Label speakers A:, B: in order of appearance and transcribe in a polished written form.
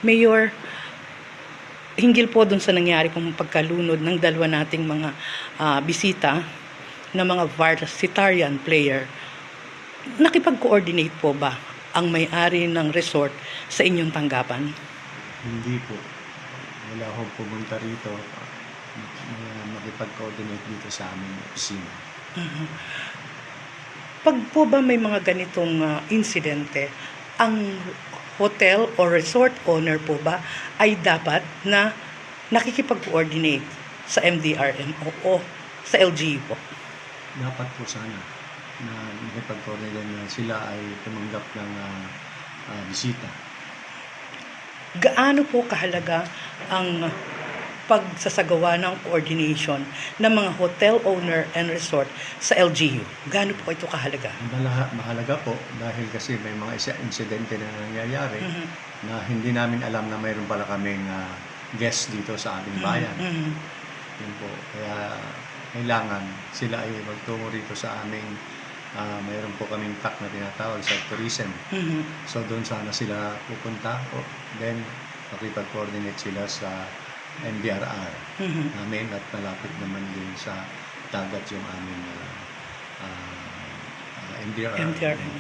A: Mayor, hinggil po dun sa nangyari pong pagkalunod ng dalawa nating mga bisita na mga varsitarian player, nakipag-coordinate po ba ang may-ari ng resort sa inyong tanggapan?
B: Hindi po. Wala akong pumunta rito makipag-coordinate dito sa aming opisina.
A: Pag po ba may mga ganitong insidente, ang hotel o resort owner po ba ay dapat na nakikipag-coordinate sa MDRMO o sa LGU po?
B: Dapat po sana na makipag-coordinate na sila ay tumanggap ng bisita.
A: Gaano po kahalaga ang pagsasagawa ng coordination ng mga hotel owner and resort sa LGU? Gaano po ito kahalaga?
B: Mahalaga po dahil kasi may mga insidente na nangyayari na hindi namin alam na mayroon pala kaming guest dito sa ating bayan. Yun po. Kaya kailangan sila ay magtungo rito sa aming mayroon po kaming TAC na tinatawag sa tourism. So doon sana sila pupunta. Then makipag-coordinate sila sa MDRR namin at malapit naman din sa dagat yung aming MDRR.
A: MDRM.